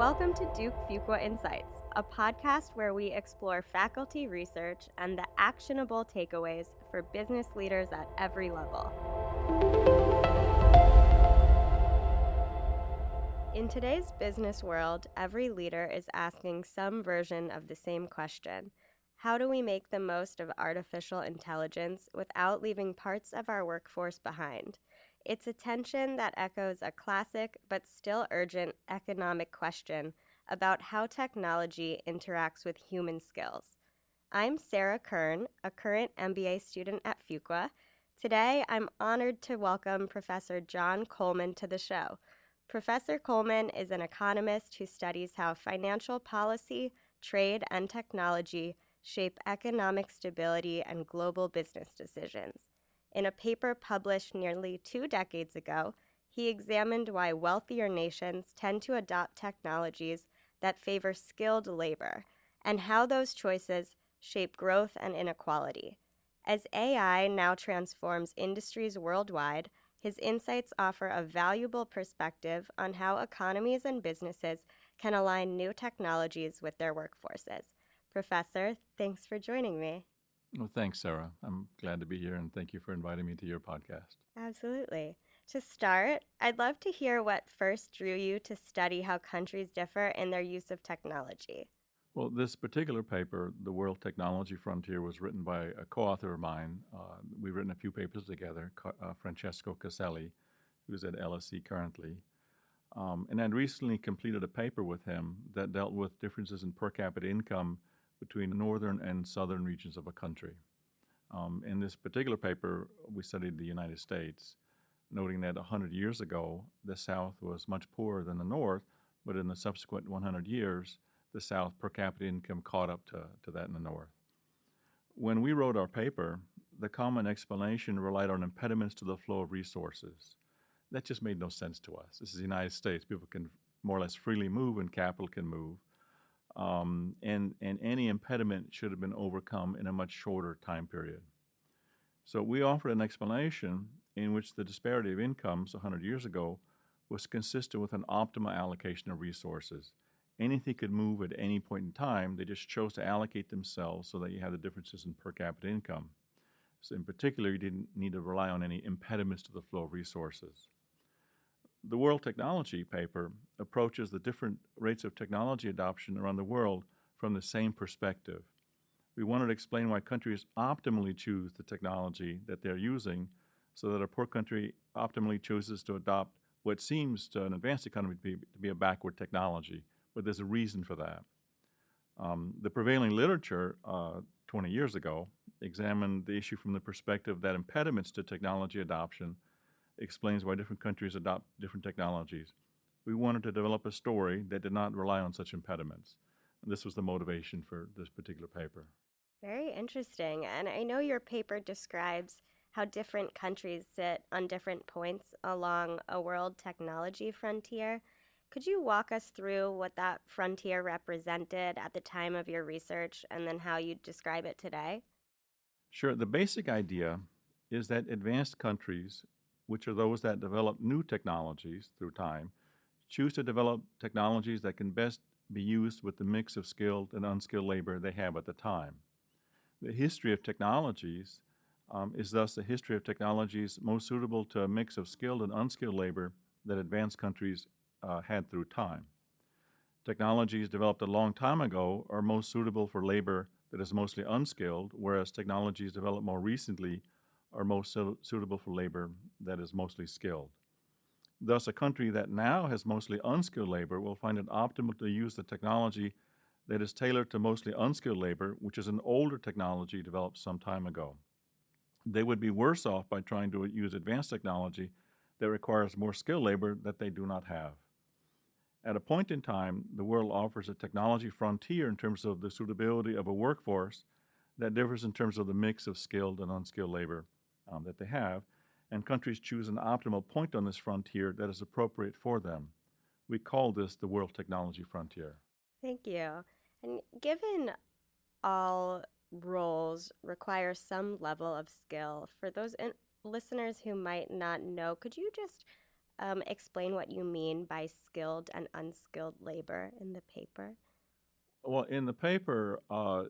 Welcome to Duke Fuqua Insights, a podcast where we explore faculty research and the actionable takeaways for business leaders at every level. In today's business world, every leader is asking some version of the same question. How do we make the most of artificial intelligence without leaving parts of our workforce behind? It's a tension that echoes a classic but still urgent economic question about how technology interacts with human skills. I'm Sarah Kern, a current MBA student at Fuqua. Today, I'm honored to welcome Professor John Coleman to the show. Professor Coleman is an economist who studies how financial policy, trade, and technology shape economic stability and global business decisions. In a paper published nearly 2 decades ago, he examined why wealthier nations tend to adopt technologies that favor skilled labor, and how those choices shape growth and inequality. As AI now transforms industries worldwide, his insights offer a valuable perspective on how economies and businesses can align new technologies with their workforces. Professor, thanks for joining me. Well, thanks, Sarah. I'm glad to be here, and thank you for inviting me to your podcast. Absolutely. To start, I'd love to hear what first drew you to study how countries differ in their use of technology. Well, this particular paper, The World Technology Frontier, was written by a co-author of mine. We've written a few papers together, Francesco Caselli, who's at LSE currently. And I'd recently completed a paper with him that dealt with differences in per capita income between the northern and southern regions of a country. In this particular paper, we studied the United States, noting that 100 years ago, the South was much poorer than the North, but in the subsequent 100 years, the South per capita income caught up to that in the North. When we wrote our paper, the common explanation relied on impediments to the flow of resources. That just made no sense to us. This is the United States. People can more or less freely move and capital can move. And any impediment should have been overcome in a much shorter time period. So we offered an explanation in which the disparity of incomes 100 years ago was consistent with an optimal allocation of resources. Anything could move at any point in time. They just chose to allocate themselves so that you have the differences in per capita income. So in particular, you didn't need to rely on any impediments to the flow of resources. The World Technology paper approaches the different rates of technology adoption around the world from the same perspective. We wanted to explain why countries optimally choose the technology that they're using so that a poor country optimally chooses to adopt what seems to an advanced economy to be a backward technology, but there's a reason for that. The prevailing literature 20 years ago examined the issue from the perspective that impediments to technology adoption explains why different countries adopt different technologies. We wanted to develop a story that did not rely on such impediments. And this was the motivation for this particular paper. Very interesting. And I know your paper describes how different countries sit on different points along a world technology frontier. Could you walk us through what that frontier represented at the time of your research and then how you describe it today? Sure. The basic idea is that advanced countries, which are those that develop new technologies through time, choose to develop technologies that can best be used with the mix of skilled and unskilled labor they have at the time. The history of technologies is thus the history of technologies most suitable to a mix of skilled and unskilled labor that advanced countries had through time. Technologies developed a long time ago are most suitable for labor that is mostly unskilled, whereas technologies developed more recently are most suitable for labor that is mostly skilled. Thus, a country that now has mostly unskilled labor will find it optimal to use the technology that is tailored to mostly unskilled labor, which is an older technology developed some time ago. They would be worse off by trying to use advanced technology that requires more skilled labor that they do not have. At a point in time, the world offers a technology frontier in terms of the suitability of a workforce that differs in terms of the mix of skilled and unskilled labor that they have, and countries choose an optimal point on this frontier that is appropriate for them. We call this the World Technology Frontier. Thank you. And given all roles require some level of skill, for those listeners who might not know, could you just explain what you mean by skilled and unskilled labor in the paper? Well, in the paper,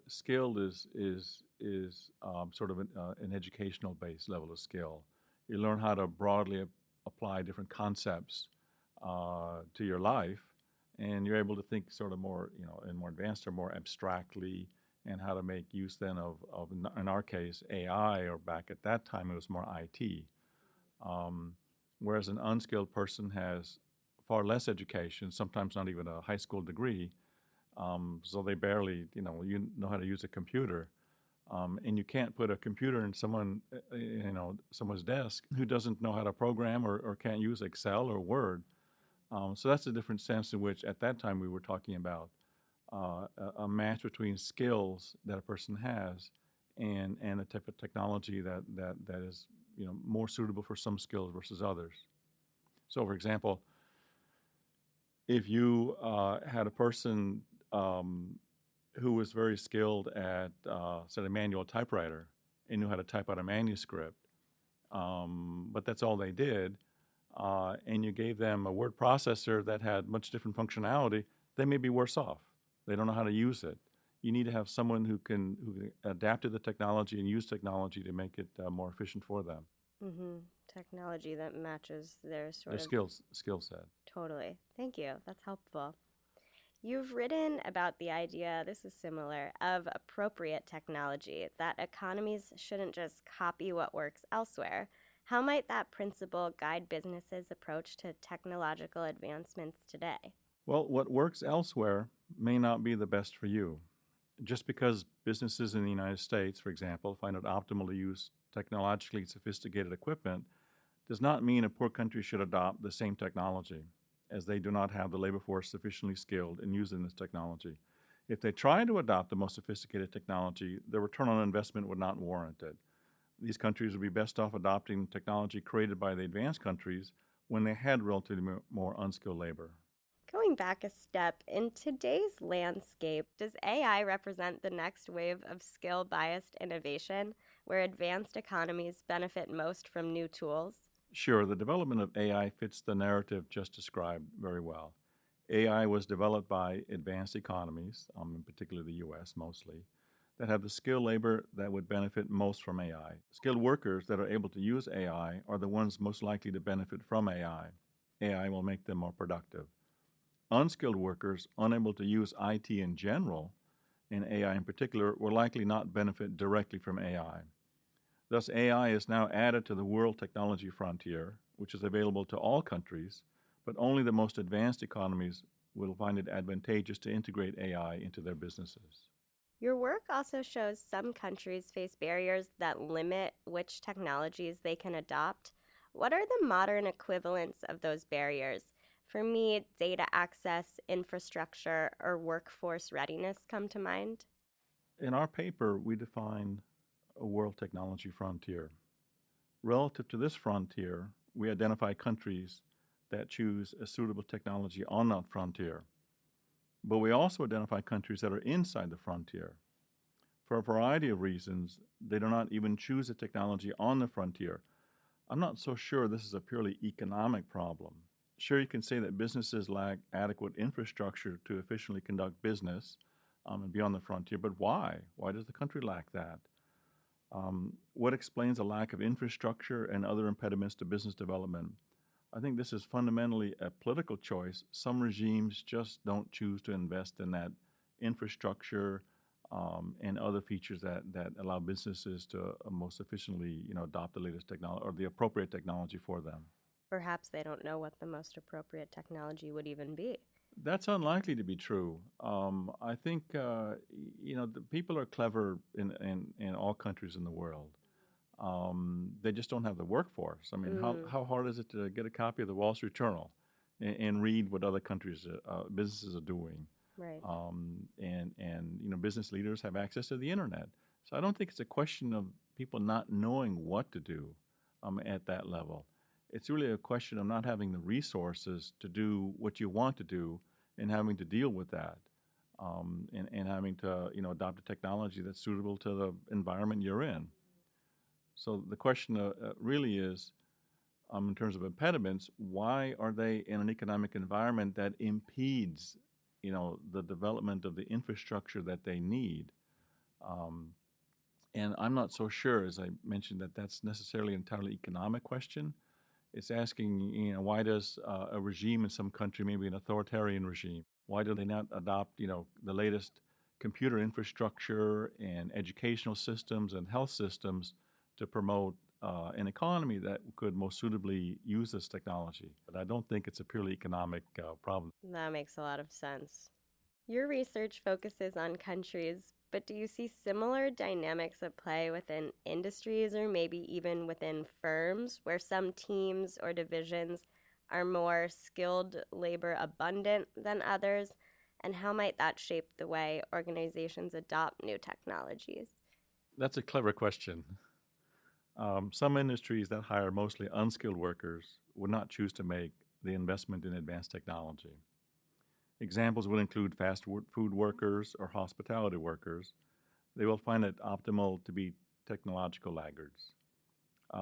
skilled is sort of an educational based level of skill. You learn how to broadly apply different concepts to your life, and you're able to think sort of more, in more advanced or more abstractly, and how to make use then of in our case, AI, or back at that time it was more IT. Um, Whereas an unskilled person has far less education, sometimes not even a high school degree, so they barely, you know how to use a computer, and you can't put a computer in someone's desk who doesn't know how to program or can't use Excel or Word. So that's a different sense in which, at that time, we were talking about a match between skills that a person has and the type of technology that is more suitable for some skills versus others. So, for example, if you had a person who was very skilled at, say, a manual typewriter and knew how to type out a manuscript, but that's all they did, and you gave them a word processor that had much different functionality, they may be worse off. They don't know how to use it. You need to have someone who can adapt to the technology and use technology to make it more efficient for them. Mm-hmm. Technology that matches their Their skill set. Totally. Thank you. That's helpful. You've written about the idea, this is similar, of appropriate technology, that economies shouldn't just copy what works elsewhere. How might that principle guide businesses' approach to technological advancements today? Well, what works elsewhere may not be the best for you. Just because businesses in the United States, for example, find it optimal to use technologically sophisticated equipment does not mean a poor country should adopt the same technology, as they do not have the labor force sufficiently skilled in using this technology. If they try to adopt the most sophisticated technology, the return on investment would not warrant it. These countries would be best off adopting technology created by the advanced countries when they had relatively more unskilled labor. Going back a step, in today's landscape, does AI represent the next wave of skill biased innovation where advanced economies benefit most from new tools? Sure, the development of AI fits the narrative just described very well. AI was developed by advanced economies, in particular the US mostly, that have the skilled labor that would benefit most from AI. Skilled workers that are able to use AI are the ones most likely to benefit from AI. AI will make them more productive. Unskilled workers unable to use IT in general, and AI in particular, will likely not benefit directly from AI. Thus, AI is now added to the world technology frontier, which is available to all countries, but only the most advanced economies will find it advantageous to integrate AI into their businesses. Your work also shows some countries face barriers that limit which technologies they can adopt. What are the modern equivalents of those barriers? For me, data access, infrastructure, or workforce readiness come to mind. In our paper, we define a world technology frontier. Relative to this frontier, we identify countries that choose a suitable technology on that frontier. But we also identify countries that are inside the frontier. For a variety of reasons, they do not even choose a technology on the frontier. I'm not so sure this is a purely economic problem. Sure, you can say that businesses lack adequate infrastructure to efficiently conduct business and be on the frontier, but why? Why does the country lack that? What explains a lack of infrastructure and other impediments to business development? I think this is fundamentally a political choice. Some regimes just don't choose to invest in that infrastructure and other features that allow businesses to most efficiently, adopt the latest technology or the appropriate technology for them. Perhaps they don't know what the most appropriate technology would even be. That's unlikely to be true. I think the people are clever in all countries in the world. They just don't have the workforce. I mean, how hard is it to get a copy of the Wall Street Journal and read what other countries businesses are doing? Right. And business leaders have access to the internet. So I don't think it's a question of people not knowing what to do at that level. It's really a question of not having the resources to do what you want to do and having to deal with that, and having to adopt a technology that's suitable to the environment you're in. So the question really is, In terms of impediments, why are they in an economic environment that impedes, the development of the infrastructure that they need? Um, and I'm not so sure, as I mentioned, that that's necessarily an entirely economic question. It's asking, why does a regime in some country, maybe an authoritarian regime, why do they not adopt, the latest computer infrastructure and educational systems and health systems to promote an economy that could most suitably use this technology? But I don't think it's a purely economic problem. That makes a lot of sense. Your research focuses on countries, but do you see similar dynamics at play within industries or maybe even within firms where some teams or divisions are more skilled labor abundant than others? And how might that shape the way organizations adopt new technologies? That's a clever question. Some industries that hire mostly unskilled workers would not choose to make the investment in advanced technology. Examples would include food workers or hospitality workers. They will find it optimal to be technological laggards.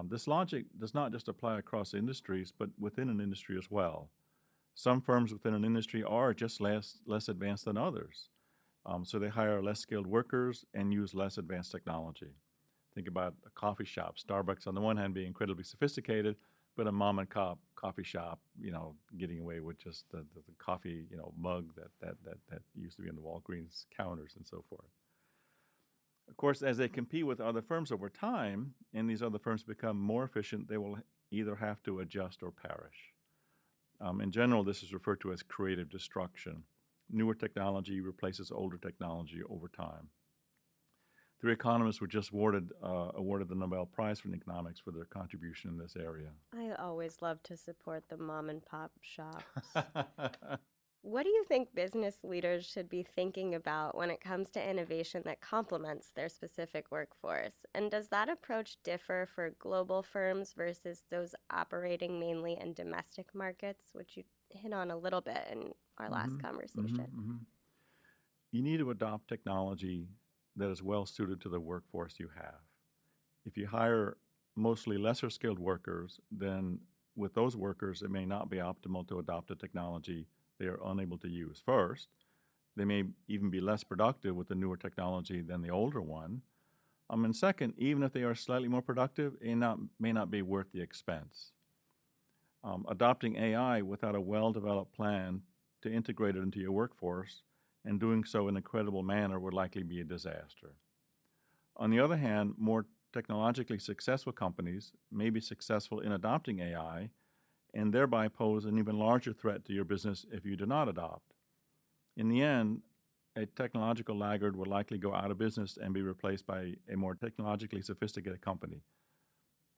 This logic does not just apply across industries, but within an industry as well. Some firms within an industry are just less advanced than others. So they hire less skilled workers and use less advanced technology. Think about a coffee shop. Starbucks, on the one hand, being incredibly sophisticated, but a mom and pop coffee shop, getting away with just the coffee, mug that used to be on the Walgreens counters and so forth. Of course, as they compete with other firms over time, and these other firms become more efficient, they will either have to adjust or perish. In general, this is referred to as creative destruction. Newer technology replaces older technology over time. Three economists were just awarded the Nobel Prize for economics for their contribution in this area. I always love to support the mom and pop shops. What do you think business leaders should be thinking about when it comes to innovation that complements their specific workforce? And does that approach differ for global firms versus those operating mainly in domestic markets, which you hit on a little bit in our last conversation? You need to adopt technology that is well suited to the workforce you have. If you hire mostly lesser skilled workers, then with those workers, it may not be optimal to adopt a technology they are unable to use. First, they may even be less productive with the newer technology than the older one. And second, even if they are slightly more productive, it may not be worth the expense. Adopting AI without a well-developed plan to integrate it into your workforce and doing so in a credible manner would likely be a disaster. On the other hand, more technologically successful companies may be successful in adopting AI and thereby pose an even larger threat to your business if you do not adopt. In the end, a technological laggard will likely go out of business and be replaced by a more technologically sophisticated company.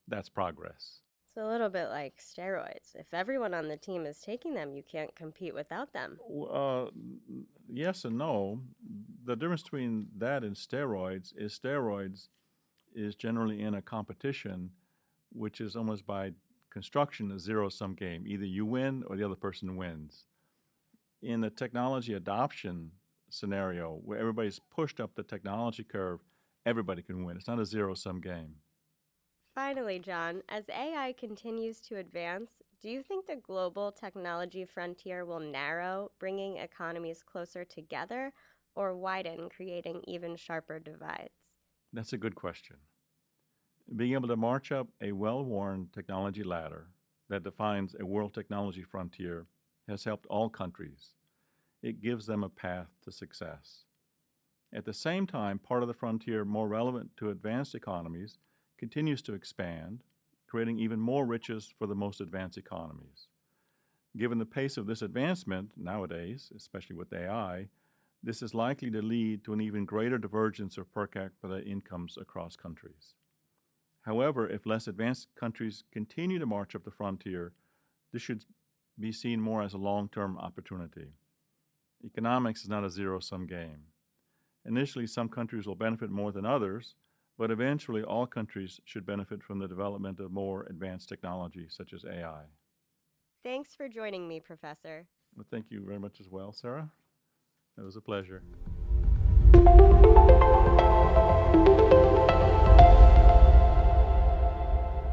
That's progress. It's a little bit like steroids. If everyone on the team is taking them, you can't compete without them. Yes and no. The difference between that and steroids is generally in a competition, which is almost by construction a zero-sum game. Either you win or the other person wins. In the technology adoption scenario, where everybody's pushed up the technology curve, everybody can win. It's not a zero-sum game. Finally, John, as AI continues to advance, do you think the global technology frontier will narrow, bringing economies closer together, or widen, creating even sharper divides? That's a good question. Being able to march up a well-worn technology ladder that defines a world technology frontier has helped all countries. It gives them a path to success. At the same time, part of the frontier more relevant to advanced economies continues to expand, creating even more riches for the most advanced economies. Given the pace of this advancement nowadays, especially with AI, this is likely to lead to an even greater divergence of per capita incomes across countries. However, if less advanced countries continue to march up the frontier, this should be seen more as a long-term opportunity. Economics is not a zero-sum game. Initially, some countries will benefit more than others, but eventually all countries should benefit from the development of more advanced technology, such as AI. Thanks for joining me, Professor. Well, thank you very much as well, Sarah. It was a pleasure.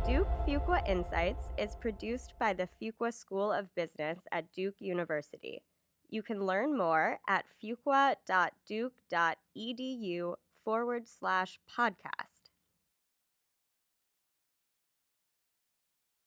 Duke Fuqua Insights is produced by the Fuqua School of Business at Duke University. You can learn more at fuqua.duke.edu/podcast.